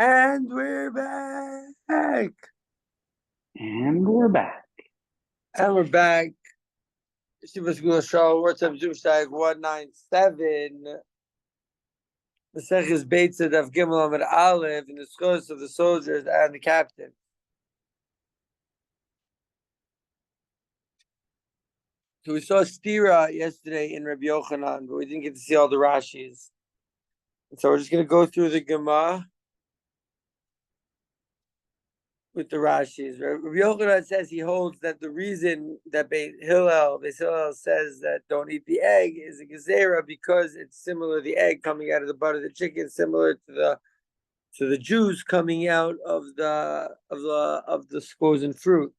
And we're back. And we're back. And we're back. Shiva School Show. What's up, ZoomShteig 197. The Sech is Beitza of Gimel Amid Aleph in the schools of the soldiers and the captain. So we saw Stira yesterday in Rabbi Yochanan, but we didn't get to see all the Rashis. So we're just going to go through the Gemara with the Rashis. Rabbi Yochanan says he holds that the reason that Beis Hillel says that don't eat the egg is a gezerah because it's similar, the egg coming out of the butt of the chicken, similar to the juice coming out of the supposed fruit.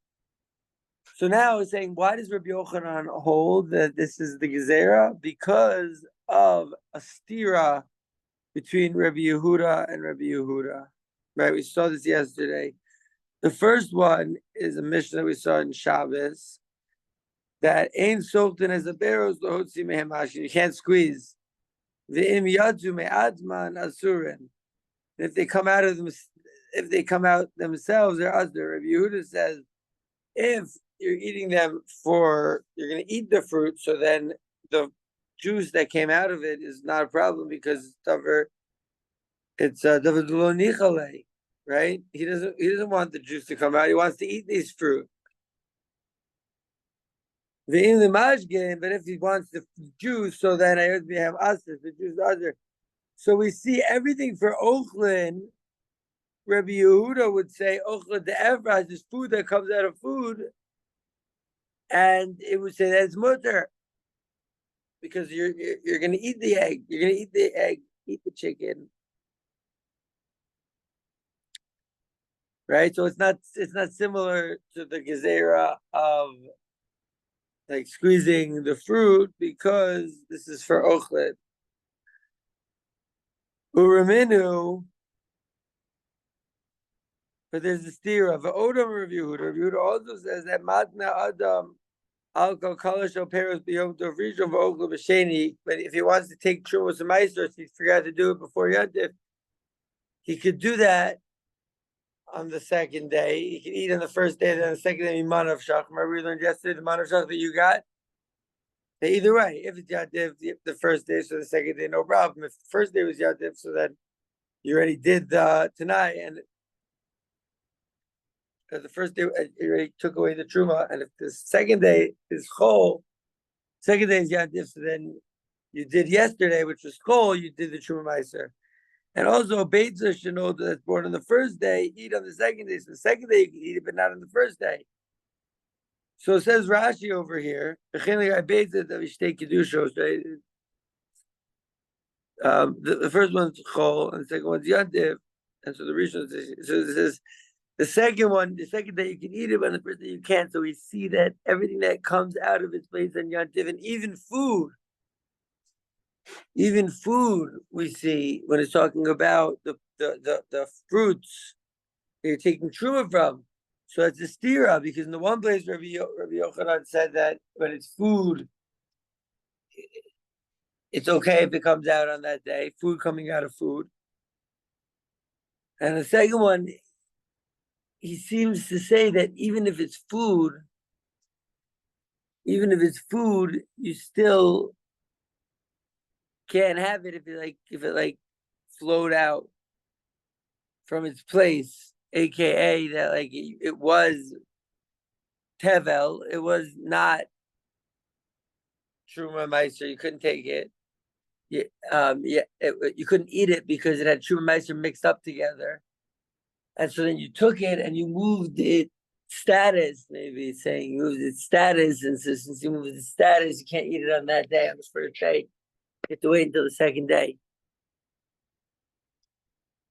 So now it's saying, why does Rabbi Yochanan hold that this is the gezerah? Because of a stira between Rabbi Yehuda and Rabbi Yehuda. Right, we saw this yesterday. The first one is a mission that we saw in Shabbos, that Ein Softin as a barrels lohotzi mehemash. You can't squeeze. Ve'im yadzu me'adman asurin. If they come out themselves, they're asur. Rabbi Yehuda says, if you're eating them you're going to eat the fruit, so then the juice that came out of it is not a problem because it's davar lo nichale. Right? He doesn't want the juice to come out. He wants to eat these fruit. But if he wants the juice, so then I heard we have asr, the juice asr. So we see everything for ochlin. Rabbi Yehuda would say ochlin the evraz is food that comes out of food, and it would say that's mutter because you're going to eat the egg. You're going to eat the egg, eat the chicken. Right, so it's not similar to the gezerah of like squeezing the fruit because this is for ochlin. Uraminu, but there's a stira of Odom Rav Yehuda. Rav Yehuda also says that matna adam alkal kalash peros biyom tov rishon v'ochlu b'sheni. But if he wants to take trumos and meisters, he forgot to do it before Yontif. He could do that on the second day. You can eat on the first day, then the second day, manav shach. Remember we learned yesterday the manav shach that you got? Either way, if it's yativ the first day, so the second day, no problem. If the first day was yativ, so then you already did the tonight, and the first day you already took away the truma, and if the second day is chol, second day is yativ, so then you did yesterday, which was chol, you did the truma meiser. And also, a Beitza should know that it's born on the first day, eat on the second day. So the second day you can eat it, but not on the first day. So it says Rashi over here, the first one's chol, and the second one's yantiv. And so the Rishon says, the second day you can eat it, but on the first day you can't. So we see that everything that comes out of its place on yantiv, and even food, we see when it's talking about the fruits that you're taking truma from. So it's a stira, because in the one place Rabbi Yochanan said that when it's food, it's okay if it comes out on that day, food coming out of food. And the second one, he seems to say that even if it's food, you still can't have it if it flowed out from its place, aka that it was tevel, it was not truma meiser. You couldn't take it. You couldn't eat it because it had truma meiser mixed up together, and so then you took it and you moved it status. Maybe it's saying you moved its status, and so since you moved its status, you can't eat it on that day, on the first day. You have to wait until the second day.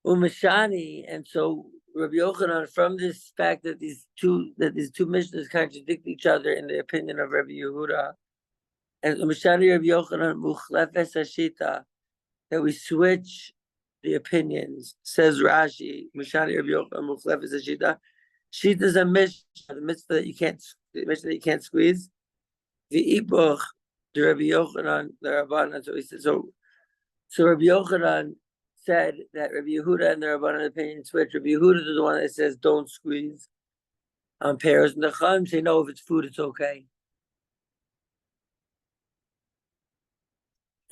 Umashani, and so Rabbi Yochanan, from this fact that these two mishnahs contradict each other in the opinion of Rabbi Yehuda, and Umashani Rabbi Yochanan muchlefes hashita, that we switch the opinions. Says Rashi, Umashani Rabbi Yochanan muchlefes hashita. Shita is a mishnah, the mitzvah that you can't squeeze. The ibuch, the Rabbi Yochanan, the Rabbanan. So he said, so Rabbi Yochanan said that Rabbi Yehuda and the Rabbanan opinion switch. Rabbi Yehuda is the one that says don't squeeze on pears, and the Chachamim say no, if it's food, it's okay.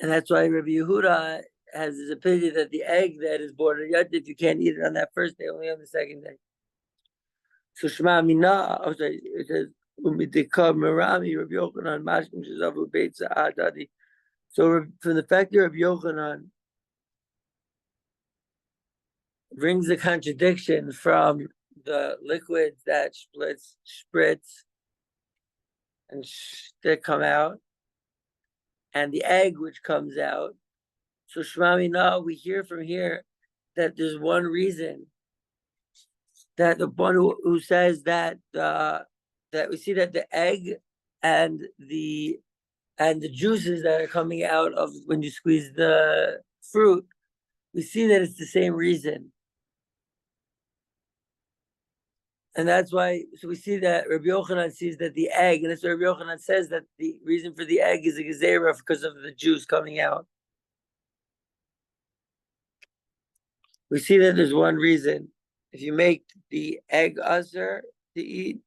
And that's why Rabbi Yehuda has his opinion that the egg that is born in Yontif, you can't eat it on that first day, only on the second day. So Shema Mina, it says, Umidika Merami, Rabbi Yochanan, Mashkim Shazavu Beitza Adadi. So from the fact that Rabbi Yochanan brings the contradiction from the liquids that spritz, and that come out, and the egg which comes out. So Shema Mina, we hear from here that there's one reason that the one who says that that we see that the egg and the juices that are coming out of when you squeeze the fruit, we see that it's the same reason. And that's why, so we see that Rabbi Yochanan sees that the egg, and that's why Rabbi Yochanan says that the reason for the egg is a gezerah because of the juice coming out. We see that there's one reason. If you make the egg usher to eat,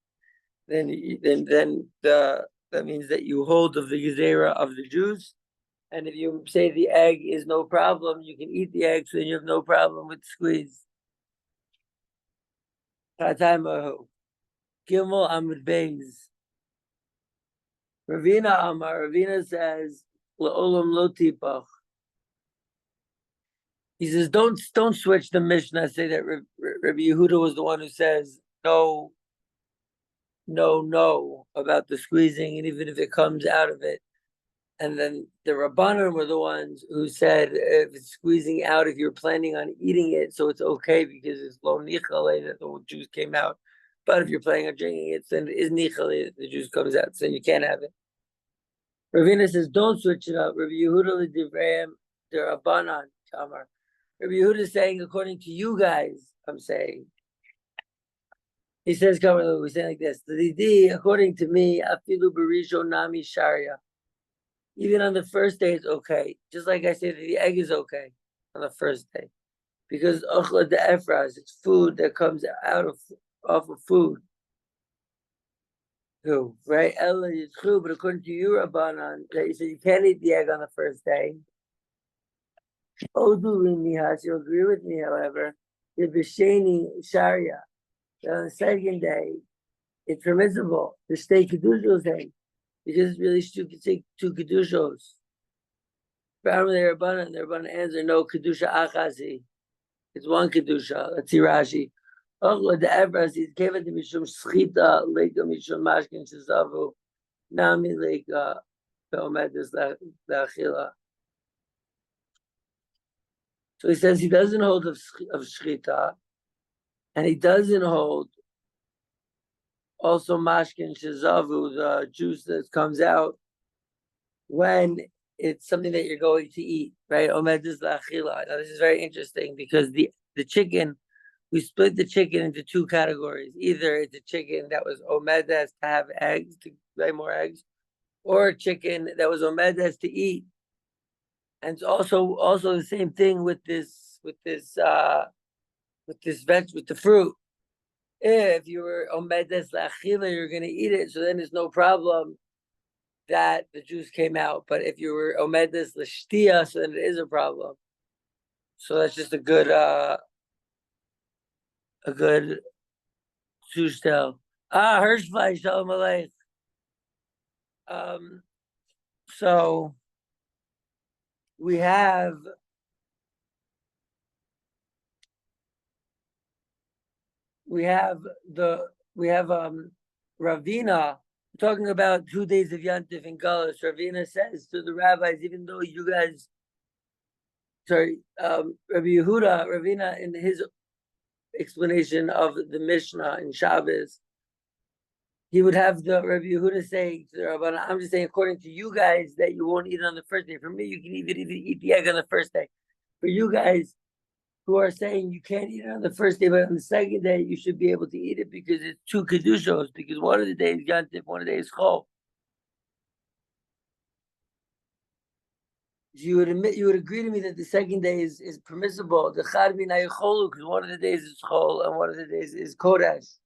then that means that you hold of the gezerah of the juice. And if you say the egg is no problem, you can eat the egg, so then you have no problem with squeeze. Gimel Amud Beis. Ravina says, La'olam lo tipach. He says, don't switch the Mishnah. Say that Rabbi Yehuda was the one who says no about the squeezing, and even if it comes out of it. And then the Rabbanan were the ones who said if it's squeezing out, if you're planning on eating it, so it's okay because it's lo nichale that the juice came out. But if you're planning on drinking it, then it is nichale that the juice comes out, so you can't have it. Ravina says, don't switch it up. Rabbi Yehuda l'divrayim the Rabbanan Tamar. Rabbi Yehuda is saying, according to you guys, I'm saying. He says, we're saying like this. According to me, afilu berisho nami sharia. Even on the first day, it's okay. Just like I said, the egg is okay on the first day. Because ochla de efras, it's food that comes off of food. Who, right? Ella is true, but according to you, Rabbanan, that you said you can't eat the egg on the first day. Odu Mihas, you agree with me, however, the Bisheni Sharia. On the second day, it's permissible to stay Kedushos egg. Because it's really two Kedushos. Probably the Rabbanan answer no Kedusha Achazi. It's one Kedusha. Let's see Rashi. Oh, the Evras is given to Mishum Schita, Lega Mishum Mashkin Shazavu, Nami Lega, Beomedis Lachila. So he says he doesn't hold of Shchita, and he doesn't hold also Mashkin Shazavu, the juice that comes out when it's something that you're going to eat, right? Omedis Lachila. Now, this is very interesting because the chicken, we split the chicken into two categories. Either it's a chicken that was omedes to have eggs, to lay more eggs, or a chicken that was omedes to eat. And it's also the same thing with the fruit. If you were omedes la'achila, you're going to eat it, so then there's no problem that the juice came out. But if you were omedes l'shtia, so then it is a problem. So that's just a good Zustel. Hirschfleisch, Shalom Aleich. So we have Ravina talking about 2 days of Yantif in Galus. Ravina says to the rabbis, even though you guys, Rabbi Yehuda, Ravina in his explanation of the Mishnah in Shabbos, he would have the Rabbi Yehuda saying to the Rabbanan, I'm just saying, according to you guys, that you won't eat it on the first day. For me, you can even eat the egg on the first day. For you guys who are saying you can't eat it on the first day, but on the second day, you should be able to eat it because it's two Kedushos, because one of the days is Yantif, one of the days is Chol. you would admit, you would agree to me that the second day is permissible. The chad minaycholu, because one of the days is chol and one of the days is kodesh.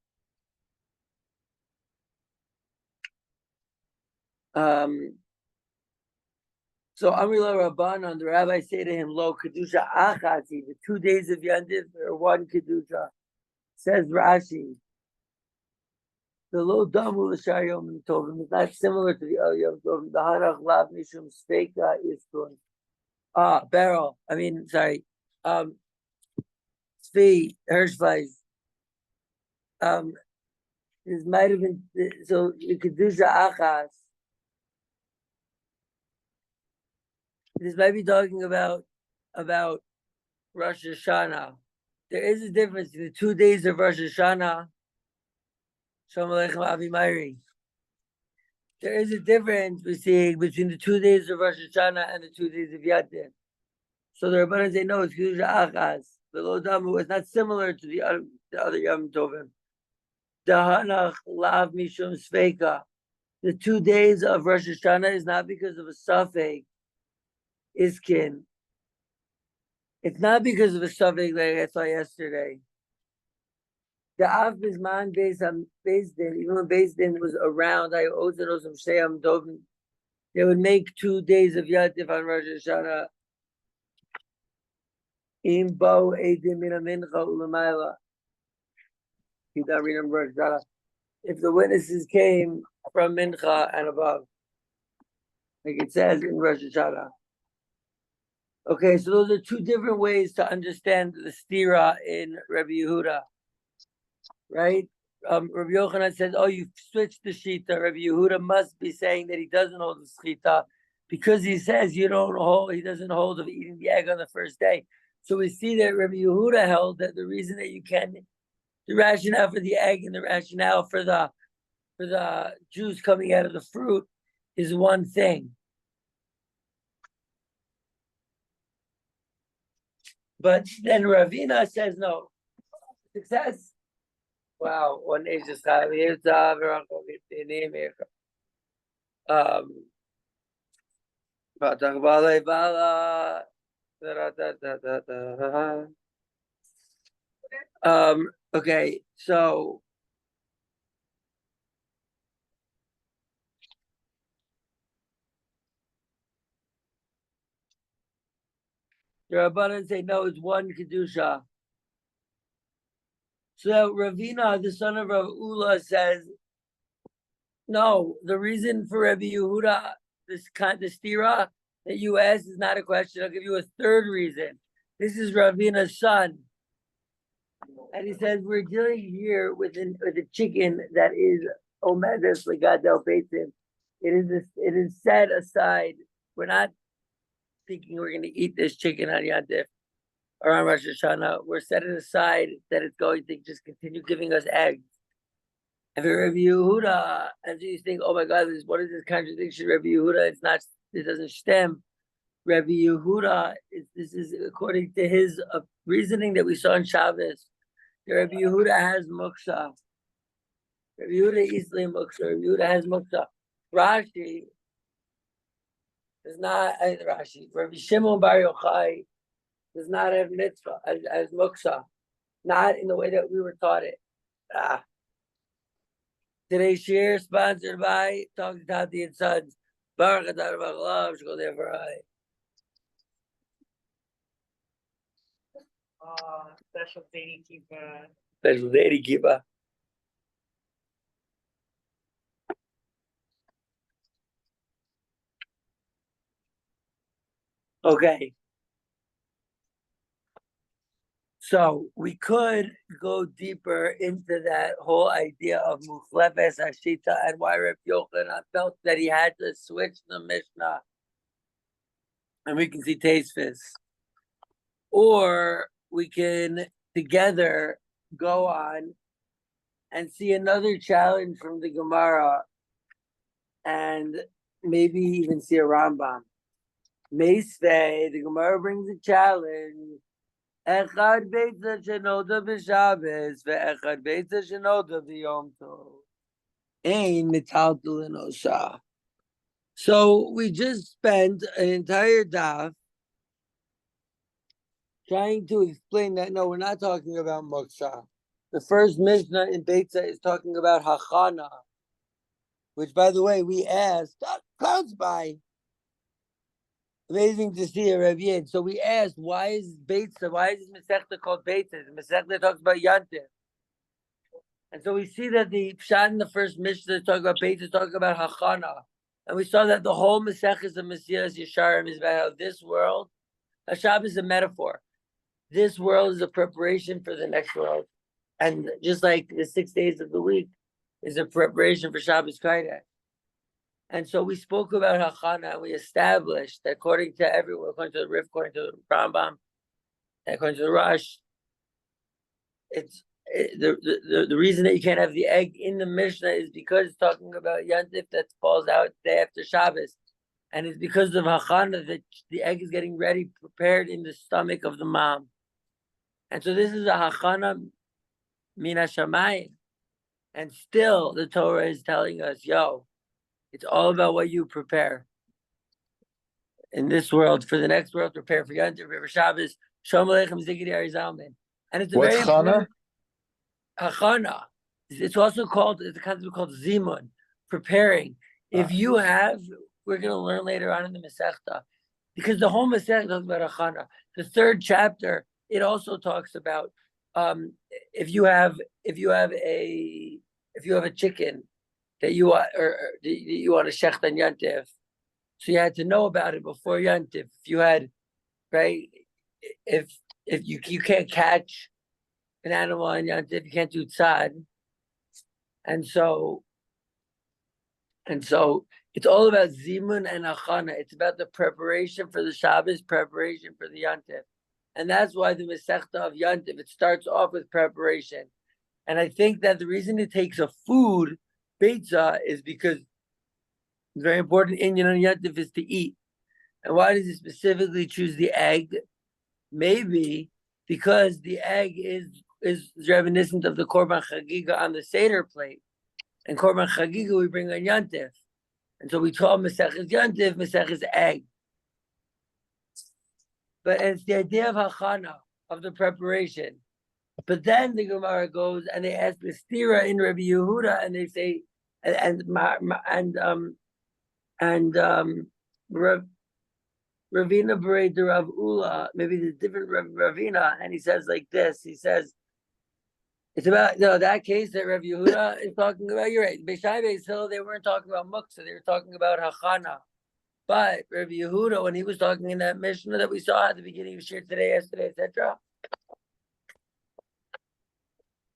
So Amrila Rabbanan, the rabbi say to him, Lo kedusha achati, the 2 days of Yantiv or one kedusha. Says Rashi, the lo damu l'shar yom tovim is not similar to the other yom tovim. The hanach lav mishum speika is good. Beryl. I mean, sorry. Tzvi Hirschfleisch. This might have been so. The kedusha achas. This might be talking about Rosh Hashanah. There is a difference in the 2 days of Rosh Hashanah. Shalom Aleichem Avi Meiri. There is a difference we see between the 2 days of Rosh Hashanah and the 2 days of Yantiv. So the Rabbanan say no, it's kedusha achas. The lo damu is not similar to the other Yom Tovim. The hanach lav mishum sveika. The 2 days of Rosh Hashanah is not because of a suffix. Iskin. It's not because of a suffix like I saw yesterday. The Av Bisman based on Din, even when Din was around, I also know some Sheyam Dovin. They would make 2 days of Yatif on Rosh Hashanah. Im Bo Eidim Min Mincha Ulamayla. If the witnesses came from Mincha and above, like it says in Rosh Hashanah. Okay, so those are 2 different ways to understand the stira in Rabbi Yehuda, right? Rabbi Yochanan says, "Oh, you switched the shita." Rabbi Yehuda must be saying that he doesn't hold the shita because he says he doesn't hold of eating the egg on the first day. So we see that Rabbi Yehuda held that the reason that you can, the rationale for the egg and the rationale for the juice coming out of the fruit is one thing. But then Ravina says no. Success. Wow, one is just okay, so the Rabbanan say no, it's one kedusha. So Ravina, the son of Rav Ula, says no. The reason for Rabbi Yehuda, the stira that you asked is not a question. I'll give you a third reason. This is Ravina's son, and he says we're dealing here with a chicken that is omedes legadel beitzim. It is set aside. We're not thinking we're going to eat this chicken on Yantif or on Rosh Hashanah. We're setting aside that it's going to just continue giving us eggs. And for Rabbi Yehuda, and so you think, oh my God, what is this contradiction? Rabbi Yehuda, it doesn't stem. Rabbi Yehuda, this is according to his reasoning that we saw in Shabbos. Rabbi Yehuda has muksha. Rabbi Yehuda easily muksha. Rabbi Yehuda has muksha. Rashi is not Rashi. Rabbi Shimon Bar Yochai does not have mitzvah as muksha, not in the way that we were taught it. Today's share sponsored by Talk Tati and Sons. Baruch Atah B'Chalav Shkol Devarai. Special dating keeper. Special dating keeper. Okay. So we could go deeper into that whole idea of Muflefes Hashita and why Reb Yochanan felt that he had to switch the Mishnah. And we can see Teisfis. Or we can together go on and see another challenge from the Gemara and maybe even see a Rambam. Meisvei, the Gemara brings a challenge. Echad Beitza shenoda b'Shabbos ve'echad Beitza shenoda b'Yom Tov. Ein mitaltel in Osha. So we just spent an entire daf trying to explain that no, we're not talking about moksha. The first Mishnah in Beitza is talking about hachana, which, by the way, we asked clouds by. Amazing to see a Rav Yid. So we asked, why is Beitza? Why is this Masechta called Beitza? The Masechta talks about Yantif. And so we see that the Pshat in the first Mishnah is talking about Beitza, talking about Hachana. And we saw that the whole Masechta of Mesilas Yesharim is about how this world, Hashab is a metaphor. This world is a preparation for the next world. And just like the 6 days of the week is a preparation for Shabbos Kodesh. And so we spoke about Hachana, and we established that according to everyone, according to the Rif, according to the Rambam, according to the Rush, the reason that you can't have the egg in the Mishnah is because it's talking about Yantif that falls out day after Shabbos. And it's because of Hachana that the egg is getting ready, prepared in the stomach of the mom. And so this is a Hachana min hashamayim. And still the Torah is telling us, yo, it's all about what you prepare in this world. For the next world, prepare for Yantif, prepare for Shabbos. Shalom Aleichem Zigidi Arizalman. And it's a What's very Chana? Hachana. It's also called, it's a concept called Zimun, preparing. If you have, we're going to learn later on in the Masechta, because the whole Masechta talks about Hachana. The third chapter, it also talks about if you have a chicken that you want or you want to shecht on Yantif, so you had to know about it before Yantif. If you had, right, if you can't catch an animal on Yantif, you can't do tzad, and so it's all about zimun and achana. It's about the preparation for the Shabbos, preparation for the Yantif, and that's why the Masechta of Yantif, it starts off with preparation. And I think that the reason it takes a food Beitza is because it's very important Inyan on Yantif is to eat. And why does it specifically choose the egg? Maybe because the egg is reminiscent of the Korban Chagiga on the Seder plate. And Korban Chagiga we bring on Yantif. And so we call Maseches Yantif, Maseches egg. But it's the idea of Hachana, of the preparation. But then the Gemara goes and they ask the stira in Rabbi Yehuda, and they say, Ravina Berei de Rav Ula, maybe the different Ravina, and he says like this. He says it's about that case that Rav Yehuda is talking about. You're right. Beishai Beis Hillel, they weren't talking about muksa, they were talking about hachana. But Rav Yehuda, when he was talking in that Mishnah that we saw at the beginning of Shir today, yesterday, etc.,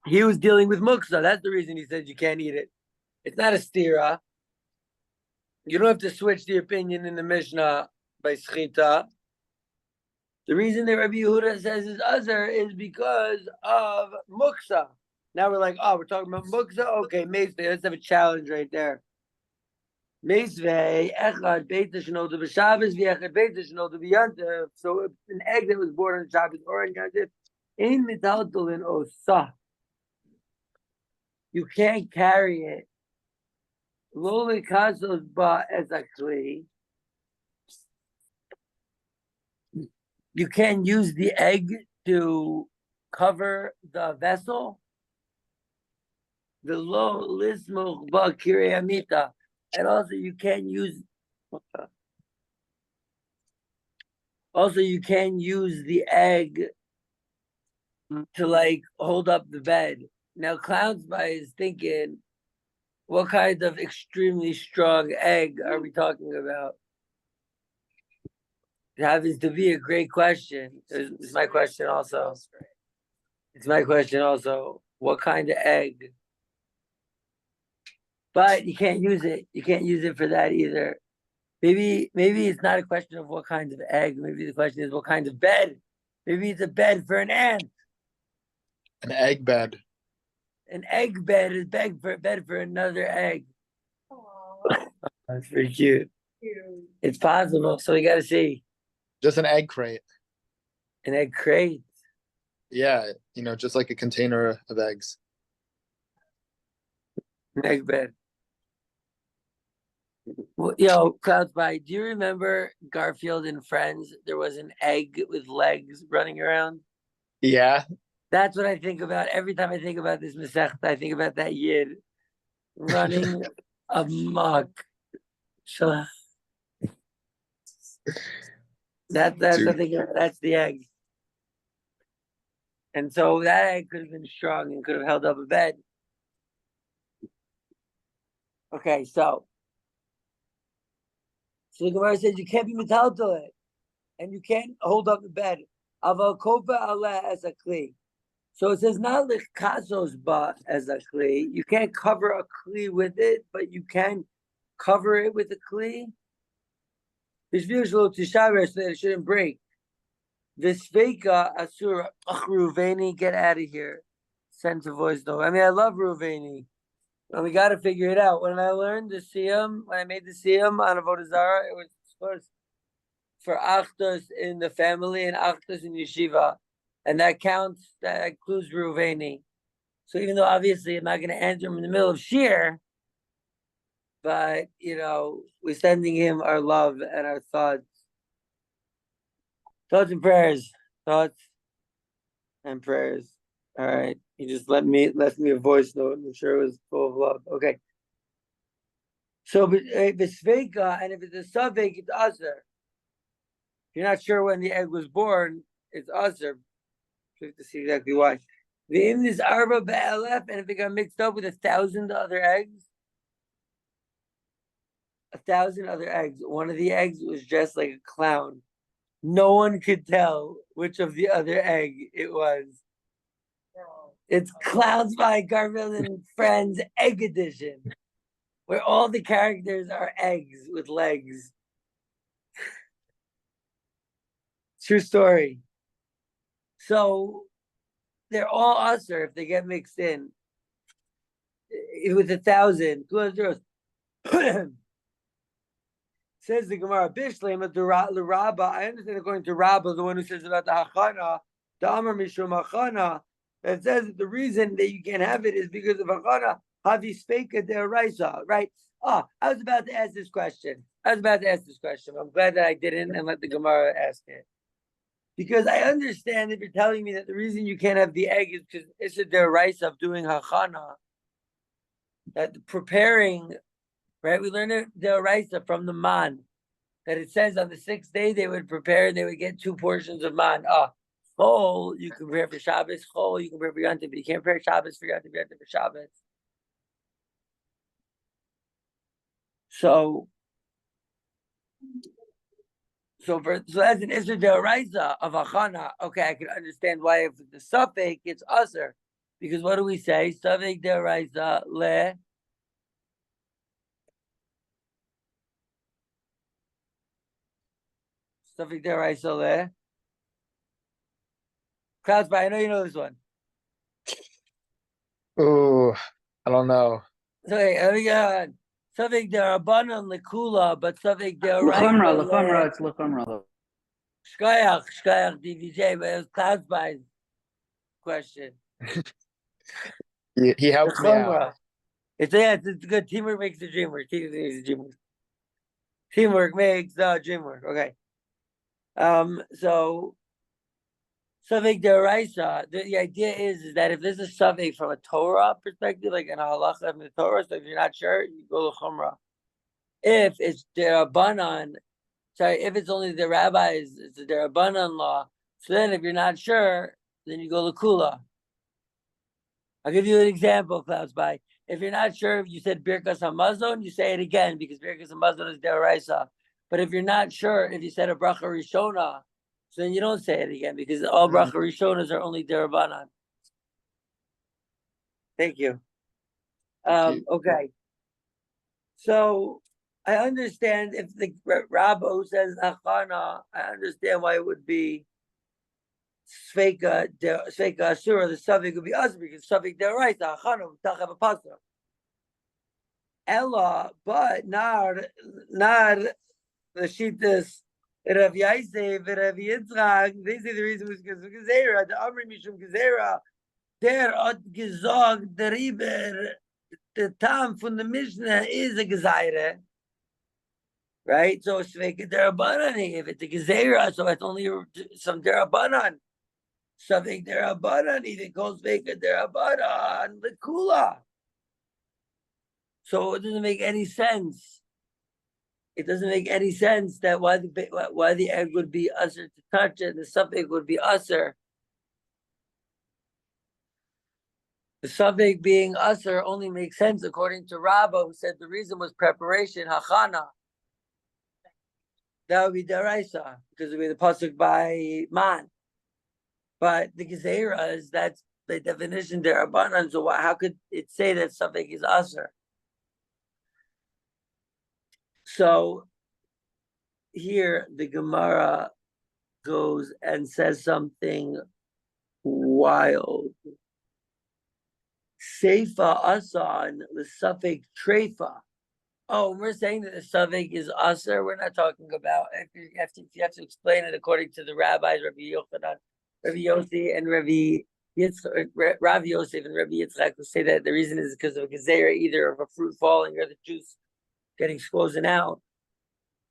he was dealing with muksa. That's the reason he said you can't eat it. It's not a stira. You don't have to switch the opinion in the Mishnah by schita. The reason that Rabbi Yehuda says is azar is because of muksa. Now we're like, oh, we're talking about muksa? Okay, Meisvei, let's have a challenge right there. Meisvei, echad beita shenoldu b'Shabbos, v'echad beita shenoldu b'Yantif. So if an egg that was born on Shabbos or on Yantif, ein mitaltal in osa. You can't carry it. Lo lekazos ba ezakli. You can't use the egg to cover the vessel. The lo lismuch ba kireyamita. And also you can't use the egg to like hold up the bed. Now Clownsby is thinking, what kind of extremely strong egg are we talking about? It happens to be a great question. It's my question also. What kind of egg? But you can't use it. You can't use it for that either. Maybe it's not a question of what kind of egg. Maybe the question is what kind of bed. Maybe it's a bed for an ant. An egg bed. An egg bed is bed for another egg. Aww. That's pretty cute. Cute. It's possible. So we got to see. Just an egg crate. An egg crate. Yeah, just like a container of eggs. An egg bed. Well, yo, Clouds by, do you remember Garfield and Friends? There was an egg with legs running around. Yeah. That's what I think about every time I think about this Masechta. I think about that Yid running amok. So that's Dude. I think that's the egg. And so that egg could have been strong and could have held up a bed. Okay, so the Gemara says you can't be metal to it, and you can't hold up the bed. Aval kofa Allah as a kli. So it says not lichkasos ba as a kli. You can't cover a kli with it, but you can cover it with a kli. Bishvil shelo tishaber, so that it shouldn't break. Visveka asura Ruveni, get out of here. Send a voice though. I mean, I love Ruveni. And we got to figure it out. When I learned the siyum, when I made the siyum on Avodah Zarah, it was first for Achtos in the family and Achtos in Yeshiva. And that counts, that includes Ruveni. So even though obviously I'm not going to answer him in the middle of Shir, but, we're sending him our love and our thoughts. Thoughts and prayers. Thoughts and prayers. All right. He just left me a voice note. I'm sure it was full of love. Okay. So if it's Sveka and if it's a Savek, it's Aser. If you're not sure when the egg was born, it's Aser. You have to see exactly why. The Im is Arba Ba'alef, and if it got mixed up with 1,000 other eggs, 1,000 other eggs, one of the eggs was dressed like a clown. No one could tell which of the other egg it was. It's Clowns by Garfield and Friends Egg Edition, where all the characters are eggs with legs. True story. So they're all usher if they get mixed in. With 1,000, 200 zeros. Says the Gemara, Bishlema the Rabba. I understand according to Rabba, the one who says about the Hachana, the Amar Mishum Hachana, that says that the reason that you can't have it is because of Hachana, Havi Speka Deraisa, right? Oh, I was about to ask this question. I'm glad that I didn't and let the Gemara ask it. Because I understand if you're telling me that the reason you can't have the egg is because it's a deraisa of doing Hachana, that preparing, right? We learned the deraisa from the man, that it says on the 6th day they would prepare and they would get 2 portions of man. Chol, you can prepare for Shabbos. Chol, you can prepare for Yom Tov, but you can't prepare Shabbos for Yom Tov, Yom Tov for Shabbos. So that's an Isra Deoraisa of Achana. Okay, I can understand why if the suffix it's Usr. Because what do we say? Suffix Deoraisa le. Suffix Deoraisa le. Klaus, I know you know this one. Oh, I don't know. Okay, let me go on. Suffix Derabanan lekula, but suffix L'chumra, Deoraisa it's l'chumra. Shkayach DVJ, but it was Klaus by question. He helped me out. It's good. Teamwork makes the dream work. Teamwork makes the dream work. Okay. So Savik Deraisa, the idea is that if there's a Savik from a Torah perspective, like an halacha from the Torah, so if you're not sure, you go to Chumrah. If it's Derabanan, if it's only the rabbis, it's a Derabanan law. So then if you're not sure, then you go to Kula. I'll give you an example, Klaus, by if you're not sure if you said Birkas Hamazon, you say it again because Birkas Hamazon is Deraisa. But if you're not sure if you said a Bracha Rishona, so then you don't say it again because all Bracha Rishonas are only Derabanan. Thank you. Okay. So I understand if the Rabbo says Achana, I understand why it would be Sveika Asura, the Savik would be us because Savik Deraisa, Achana, Tachav Apasa. Ella, but not the Shittas, Rav Yosef, Rav Yitzchak, they say the reason was because of Gezerah, the Amri Mishum Gezerah, der hat gesagt, der Iber, the Tam from the Mishnah is a Gezaire. right? So it's make a derabanan. If it's a gezerah, so it's only some derabanan. Something derabanan, it goes make a derabanan lekula. So it doesn't make any sense. It doesn't make any sense that why the egg would be usher to touch it, and the suffix would be usher. The suffix being usher only makes sense according to Rabbah, who said the reason was preparation, hachana. That would be deraisa, because it would be the pasuk by man. But the gezeras, that's the definition derabanan. So how could it say that suffix is usher? So here the Gemara goes and says something wild. Seifa asan the suffix treifa. Oh, we're saying that the suffix is aser. We're not talking about. You have to explain it according to the rabbis, Rabbi Yochanan, Rabbi Yossi, and Rav Yosef and Rabbi Yitzchak, who say that the reason is because of a gezerah, either of a fruit falling or the juice getting squozen out.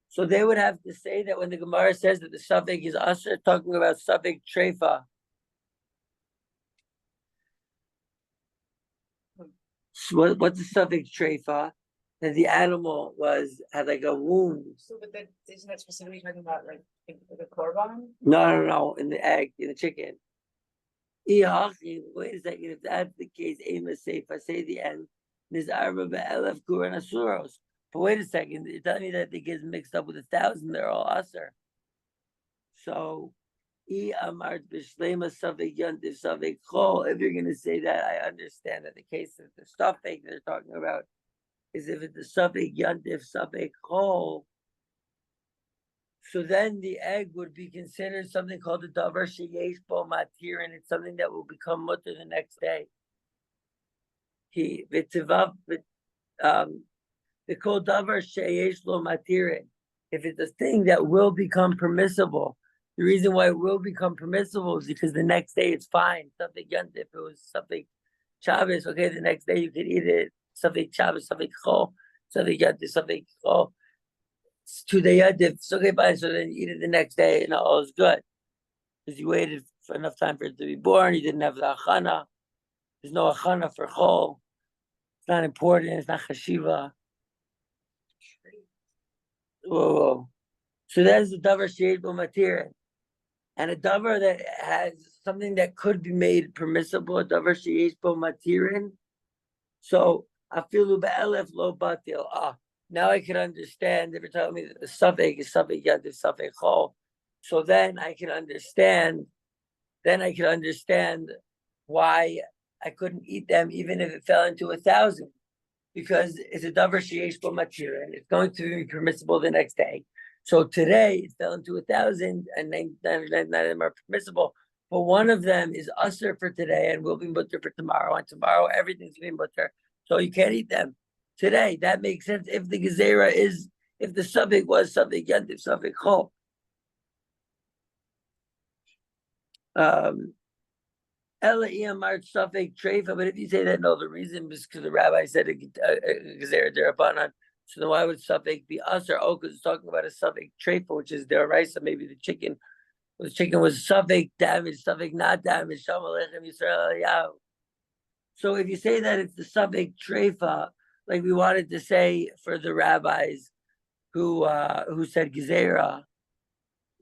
So they would have to say that when the Gemara says that the suffix is aser, talking about suffix treifa. So what's the suffix treifa? That the animal had like a wound. So, but then isn't that specifically talking about like the korban? No, in the egg, in the chicken. Wait a second, if that's the case, if I say the end, there's arba be'elef kuran asuros. But wait a second, you're telling me that it gets mixed up with 1,000, they're all aser. So, if you're going to say that, I understand that the case of the suffix they're talking about is if it's the suffix yantif, suffix chol, so then the egg would be considered something called the davar sheyesh bo matir, and it's something that will become mutter the next day. The called davar sheyesh lo matirin. If it's a thing that will become permissible, the reason why it will become permissible is because the next day it's fine. Something yantif, if it was something Shabbos, okay, the next day you could eat it. Something Shabbos, something chol, something yantif, something chol. It's 2 day yantif, it's okay, fine. So then you eat it the next day, and all is good because you waited for enough time for it to be born. You didn't have the achana. There's no achana for chol. It's not important. It's not chashiva. Whoa. So that's the davar sheyesh bo matirin. And a davar that has something that could be made permissible, a davar sheyesh bo matirin. So afilu be'elef lo batil. Now I can understand if you're telling me that the suffix is suffix yantif, suffix chol. So then I can understand. Why I couldn't eat them even if it fell into 1,000, because it's a davar sheyesh bo matirin. It's going to be permissible the next day. So today it fell into 1,000, and 99 of them are permissible. But one of them is usher for today and will be mutter for tomorrow. And tomorrow everything's going to be mutter. So you can't eat them today. That makes sense if the gezerah is, if the suffix was something yantif, suffix chol. Ela iyamart suffix treifa. But if you say that, no, the reason is because the rabbi said a gezerah derabanan. So then why would suffix be usher? Oh, because it's talking about a suffix treifa, which is deraisa. Maybe the chicken was suffix damaged, suffix not damaged. Shalom aleichem Yisrael Eliyahu. So if you say that it's the suffix treifa, like we wanted to say for the rabbis who said gezerah,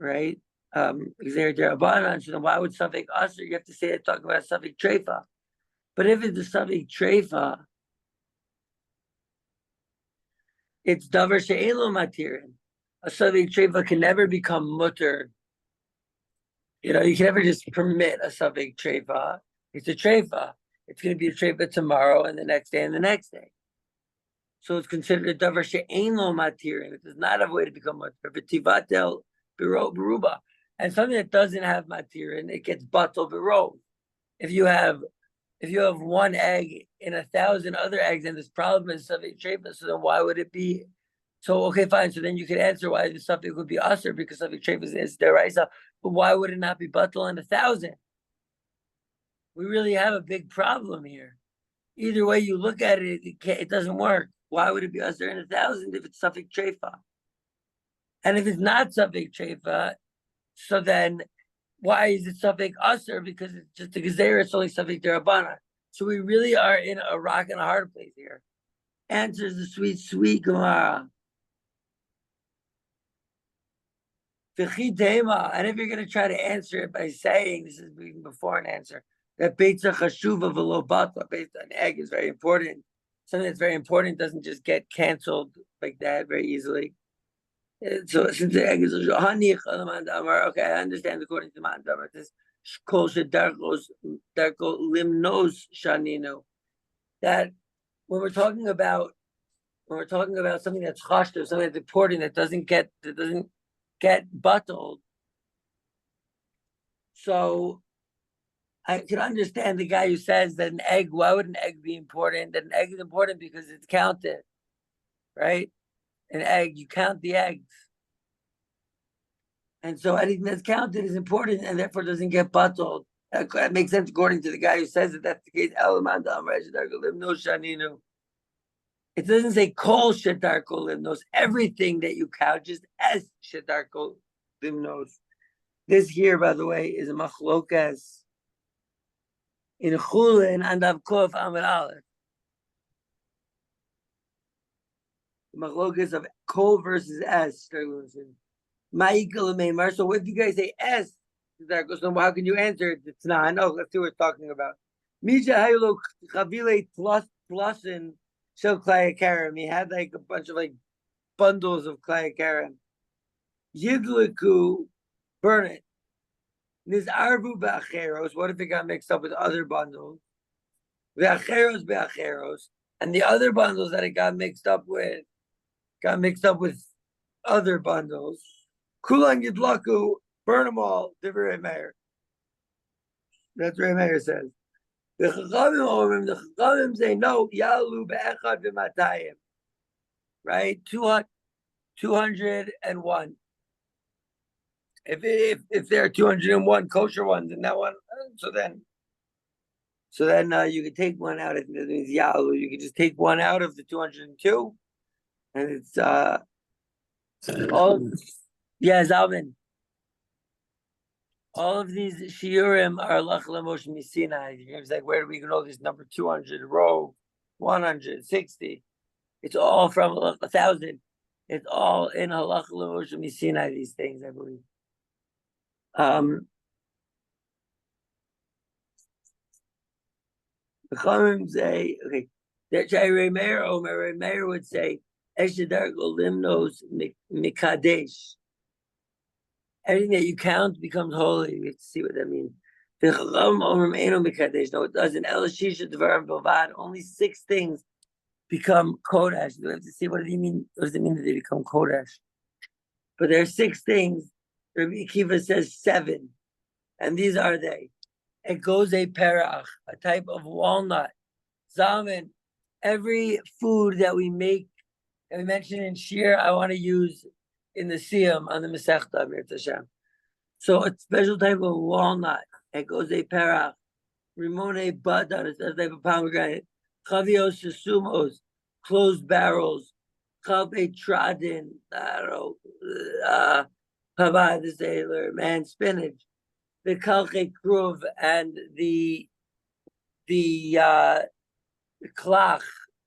right? Gezerah derabanan. So then why would suffix usher? You have to say it's talking about suffix treifa. But if it's the suffix treifa, it's davar she'elo matirin. A suffix treifa can never become mutter. You can never just permit a suffix treifa. It's a treifa. It's going to be a treifa tomorrow and the next day and the next day. So it's considered a davar she'ein lo matirin. It does not have a way to become mutter. V'tivatel beruba. And something that doesn't have matirin, it gets batel berov. If you have one egg in 1,000 other eggs and this problem is suffix treifa, so then why would it be? So okay, fine. So then you could answer why the suffix would be usher, because suffix treifa is deraisa. But why would it not be batel in 1,000? We really have a big problem here. Either way you look at it, it doesn't work. Why would it be usher in 1,000 if it's suffix treifa? And if it's not safek treifa, so then why is it safek aser? Because it's just a gezerah, it's only safek derabana. So we really are in a rock and a hard place here. Answers the sweet, sweet Gemara. And if you're going to try to answer it by saying, this is even before an answer, that Beitza chashuva v'lo batla, based on egg, is very important. Something that's very important doesn't just get canceled like that very easily. And so since the egg is okay, I understand according to Man Damar, this kol shedarko limnos shaninu, that when we're talking about something that's chashto, something that's important that doesn't get bottled. So I can understand the guy who says that an egg, why would an egg be important? That an egg is important because it's counted, right? An egg, you count the eggs. And so anything that's counted is important and therefore doesn't get bottled. That makes sense according to the guy who says that that's the case. It doesn't say kol shedarko limnos, everything that you count, just as shedarko limnos. This here, by the way, is a machlokas in Chulin and Avkov Amid Aleph. The machlokas of kol versus s. So what if you guys say s? So how can you answer it? It's not. I know. Let's see what we're talking about. Misha haylo chavile plusin. So Klaya he had like a bunch of like bundles of Klaya Yidliku, burn it. Nizarvu be'acheros. What if it got mixed up with other bundles? Be'acheros, and the other bundles that it got mixed up with other bundles. Kulan Yidlaku, burn them all. Divrei Meir. That's what Meir says. The Chachamim say no. Yalu be'echad v'matayim. Right, 201. If there are 201 kosher ones in that one, so then you could take one out. I think that means yalu. You could just take one out of the 202, and it's all. Yeah, Zalman. All of these shiurim are lach leMoshe miSinai. It's like, where do we know this number 200, row 160? It's all from 1,000. It's all in halacha leMoshe miSinai. These things, I believe. The Chachamim say, okay, that Meir would say, Eshedarko limnos mikadesh. Everything that you count becomes holy. You have to see what that means. The Chachamim omrim eno mikadesh. No, it doesn't. Elashisha devarim bilvad. Only 6 things become kodesh. We have to see what does it mean. What does it mean that they become kodesh? But there are 6 things. Rabbi Akiva says 7, and these are they: egoze perach, a type of walnut; zalman, every food that we make, that we mentioned in Shir, I want to use in the Siyam on the Masechta Amir Tashem. So a special type of walnut, egoze perach; rimone badar, a type of pomegranate; chavios sesumos, closed barrels; chalbe tradin, I don't know, Pavad the sailor, man spinach, the kalche kruv, and the klach,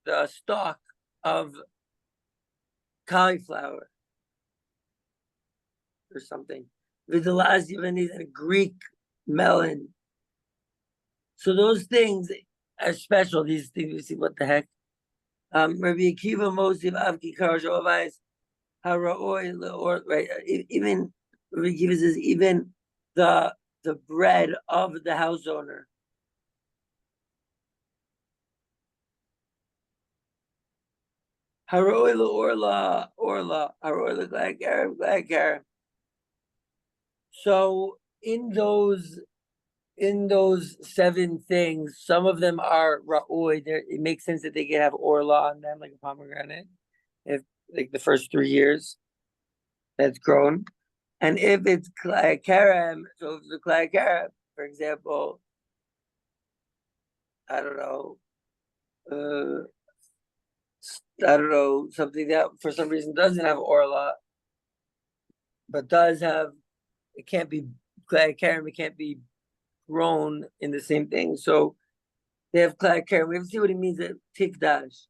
the stalk of cauliflower or something. Vidalaz Yavanis and a Greek melon. So those things are special. These things, you see, what the heck? Rabbi Akiva Mosiv Avki Karashovais. Or right, even Rabbi Akiva says even the bread of the house owner. Haroi orla, haroi glagarim. So in those 7 things, some of them are ra'oi. It makes sense that they could have orla on them, like a pomegranate, if like the first 3 years that's grown. And if it's klagarim, so if it's a klagarim, for example, I don't know, something that for some reason doesn't have orla, but does have, it can't be clad karen, it can't be grown in the same thing. So they have clad karen. We have to see what he means at tikdash.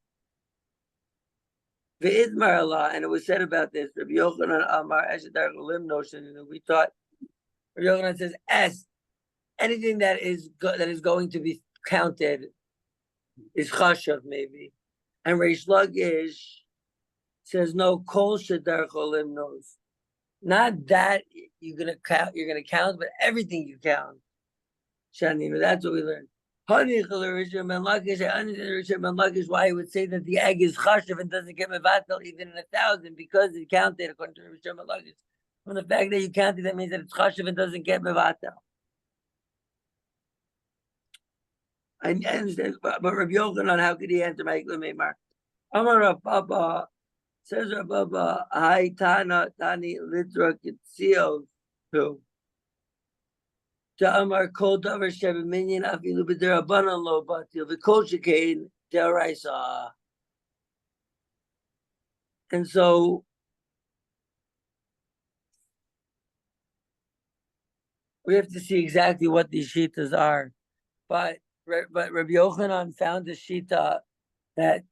Ve'idmar Allah, and it was said about this. Rabbi Yochanan Amar Eshedar Lim notion, and we thought Rabbi Yochanan says anything that is going to be counted is chashav maybe, and Reish Lakish says no, kol shedar cholim knows. Not that you're gonna count, but everything you count. Shani, that's what we learned. I understand Rishon ben Lakish why he would say that the egg is chashav and doesn't get mevatel even in 1,000, because it counted according to Rishon ben Lakish. From the fact that you counted, that means that it's chashav and doesn't get mevatel. I understand, but Rabbi Yochanan, how could he answer my Meimar? Amar Rav Papa, says Rav Papa, Hai Tana Tani Litra Kitzios too. Amar Kol Davar Sheva Minyan Afilu B'Derabanan Lo Batil V'Kol Shekain Deraisa. And so we have to see exactly what these shitas are, but Rabbi Yochanan found a shita that,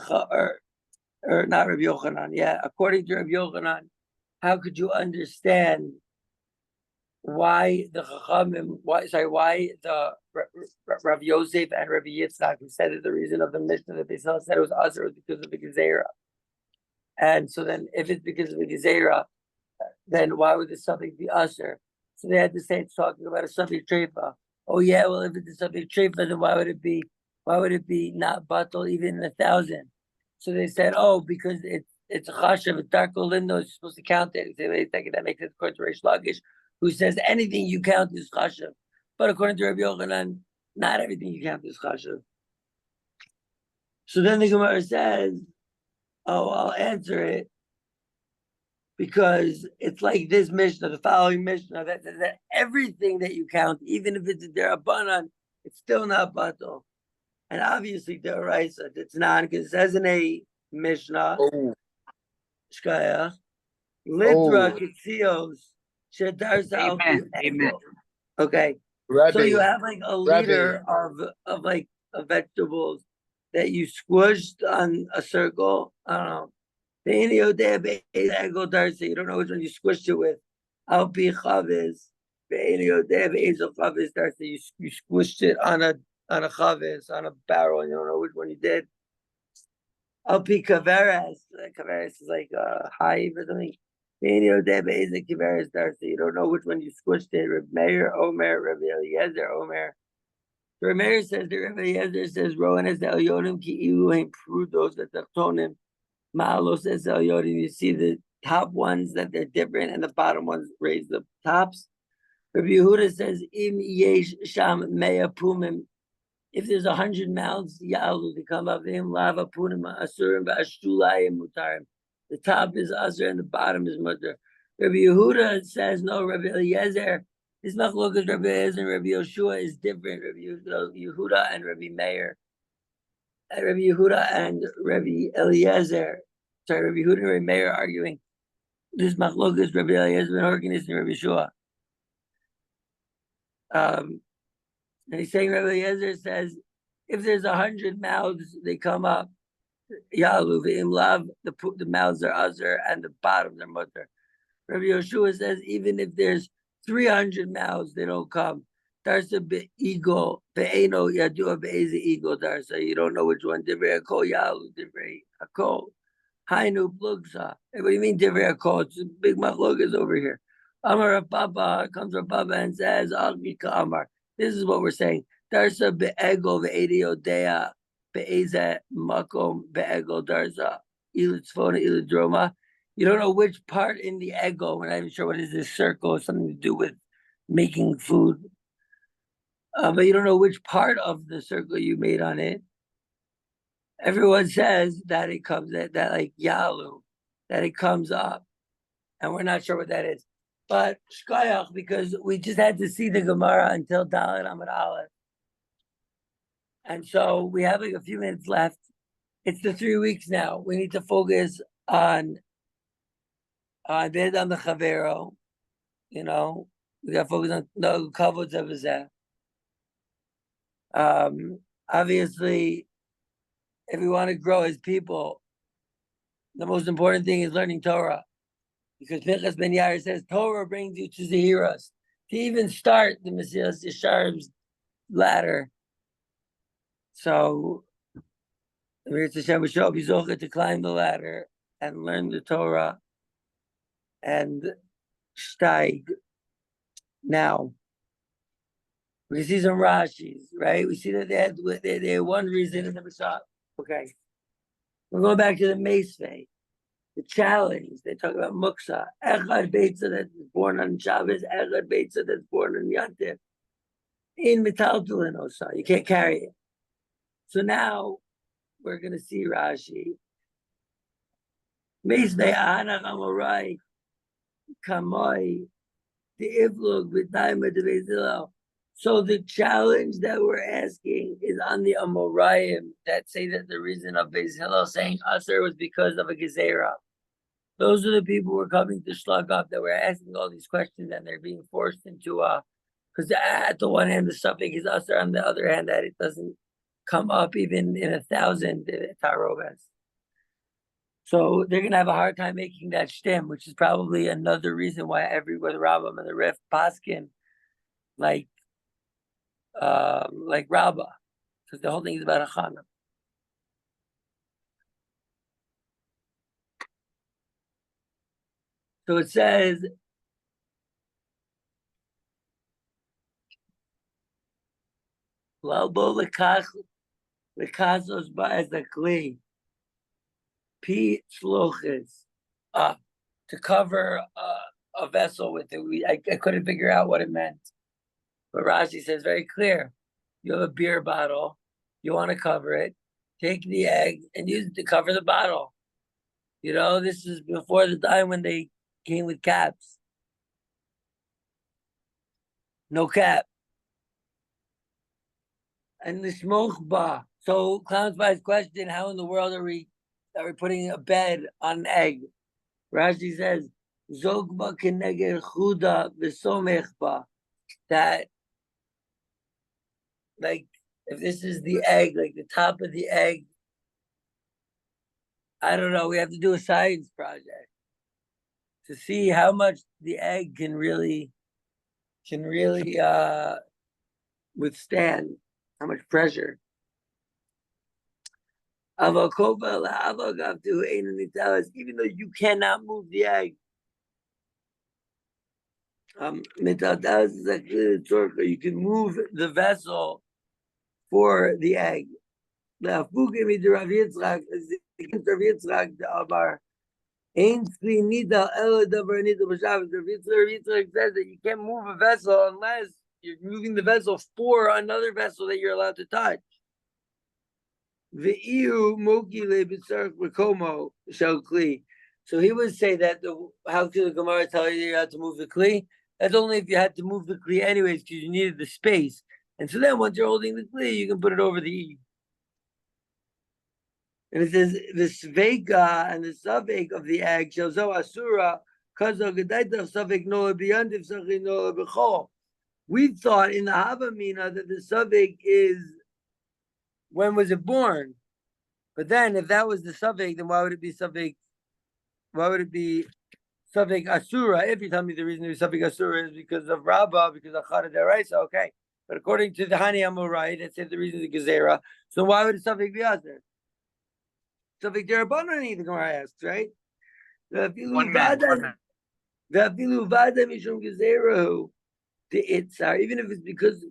or not Rabbi Yochanan, yeah, according to Rabbi Yochanan, how could you understand why the Chachamim, why the Rav Yosef and Rabbi Yitzchak, who said that the reason of the Mishnah that they said it was Azar was because of the Gezerah. And so then if it's because of the Gezerah, then why would the suffix be Azar? So they had to say it's talking about a suffix treifa. Oh yeah, well if it's a suffix treifa, then why would it be not batal even in 1,000? So they said, oh, because it's a chashav, it's darko lindo, it's supposed to count it. They say, wait a second, that makes it according to Reish Lakish, who says anything you count is chashav. But according to Rabbi Yochanan, not everything you count is chashav. So then the Gemara says, oh, I'll answer it, because it's like this Mishnah, the following Mishnah, that says that everything that you count, even if it's a derabanan, it's still not batal. And obviously deraisa, it's not, because it says in a Mishnah, Shkaya, Litra Kitzios, Shedarsa Amen. Okay. Rabbi, So you have like a liter of like of vegetables that you squished on a circle. I don't know. You don't know which one you squished it with. Al pi chavis. You squished it on a chavis, on a barrel, and you don't know which one you did. Al pi kaveres. Kaveres is like a hive or something. You don't know which one you squished it. Reb Meir, Omer, Reb Eliezer, Omer. Reb Meir says that Reb Eliezer says, Rowan es elyonim ki ilu hein prudos that tachtonim. Ma'alos es elyonim. You see the top ones that they're different, and the bottom ones raise the tops. Reb Yehuda says, Im yesh sham mea pumim. If there's 100 mouths, Ya'alu, they come up to him, lava punim asurim v'ashtulayim mutarim. The top is Azar and the bottom is Mutter. Rabbi Yehuda says, no, Rabbi Eliezer, his machlokas, Rabbi Eliezer and Rabbi Yoshua is different. Rabbi Yehuda and Rabbi Meir. Rabbi Yehuda and Rabbi Eliezer, Rabbi Yehuda and Rabbi Meir are arguing. This machlokas, Rabbi Eliezer and Horkenis and Rabbi Yeshua. And he's saying Rabbi Eliezer says, if there's 100 mouths, they come up. Yalu v'imlav, the mouths are Azar and the bottoms are Mutter. Rabbi Yoshua says even if there's 300 mouths, they don't come. Darsa be'ego be'eno yadua be'eze ego darsa. You don't know which one. Divrei akol yalu divrei akol. Hainu plugsa. What do you mean divrei akol? It's a big machlokas over here. Amar Rav Papa comes Rav Papa and says Al Mika Amar. This is what we're saying. Darsa be'ego ve'edi odea. Be'eza makom be'ego darza ilutzfona iludroma. You don't know which part in the ego. We're not even sure what is this circle. Something to do with making food. But you don't know which part of the circle you made on it. Everyone says that it comes that like yalu, that it comes up, and we're not sure what that is. But shkayach, because we just had to see the Gemara until Dalet Amud Aleph. And so we have like a few minutes left. It's the 3 weeks now. We need to focus on Based on the Chavero, we got to focus on the kavod of his. Obviously, if we want to grow as people, the most important thing is learning Torah. Because Pinchas Ben Yair says Torah brings you to Zehiras. To even start the Mesilas Yesharim's ladder. So, Mirza Hashem will show up to climb the ladder and learn the Torah and shteig. Now, we can see some Rashis, right? We see that they had one reason in the Mishah. Okay. We're going back to the Meisvei. The challenge, they talk about Muksa. Echad Beitza that's born on Shabbos, Echad Beitza that's born on Yantif. In Metaltalin Osa, you can't carry it. So now we're going to see Rashi. Meisvei Anach Amorai, Kamoi, the Iflug, V'taima de Beis. So the challenge that we're asking is on the Amoraim that say that the reason of Beis Hillel saying Aser was because of a Gezerah. Those are the people who are coming to slug up that we're asking all these questions and they're being forced into because at the one hand the suffix is Aser, on the other hand that it doesn't come up even in 1,000 tarobas. So they're gonna have a hard time making that stem, which is probably another reason why everywhere the Rambam and the Ref Paskin like Rabbah, because the whole thing is about a Chana. So it says, Lalbo lekasos ba'ez akli, pi shloches, to cover a vessel with it. I couldn't figure out what it meant. But Rashi says very clear. You have a beer bottle, you want to cover it, take the egg and use it to cover the bottle. This is before the time when they came with caps. No cap. And the shmochba. So Clownsby's question, how in the world are we putting a bed on an egg? Rashi says, Zogba keneged chuda v'somechba. That like if this is the egg, like the top of the egg, I don't know, we have to do a science project to see how much the egg can really withstand, how much pressure. Even though you cannot move the egg, you can move the vessel for the egg. Rav Yitzchak says that you can't move a vessel unless you're moving the vessel for another vessel that you're allowed to touch. So he would say that how could the Gemara tell you how to move the kli? That's only if you had to move the kli anyways because you needed the space. And so then once you're holding the kli, you can put it over the e. And it says the sveika and the suffix of the egg shalzo asura kazo gedaita suffix nola biyandiv suffix nola bechol. We thought in the Havamina that the suffix is when was it born? But then if that was the suffix, then why would it be suffix? Why would it be suffix asura? If you tell me the reason the suffix asura is because of Rabbah, because of Chada Deraisa, okay. But according to the Hani Amorai, that said the reason is Gezerah. So why would the suffix be Aser? Suffix Derabanan, the Gemara asks, right? One man. Even if it's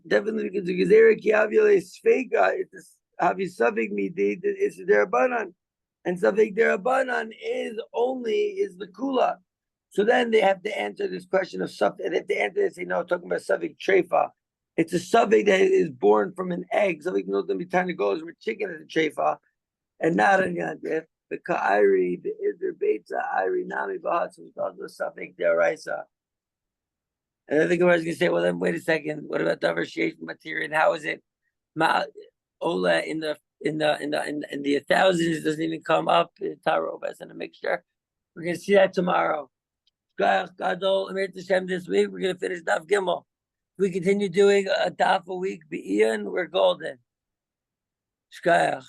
definitely because of Gezerah, Kiavile Sfega, it's a suffix midid, it's Derabanan. And suffix Derabanan is the Kula. So then they have to answer this question of suffix. They have to answer and say, no, talking about suffix Trefa. It's a suffix that is born from an egg. Suffix knows them be trying to go with chicken as a Trefa. And not on Yantif, the Ka'iri, the Izer Beitza, Iri, Nami, Bahat, so it's also suffix Deraisa. And I think I was going to say, well, then wait a second. What about diversification material? And how is it? Ola in the 1,000s doesn't even come up. Tarov as in a mixture. We're going to see that tomorrow. Shkoyach Gadol, Emet Hashem this week. We're going to finish Daf Gimel. If we continue doing a Daf a week, Be'ian, we're golden. Shkoyach.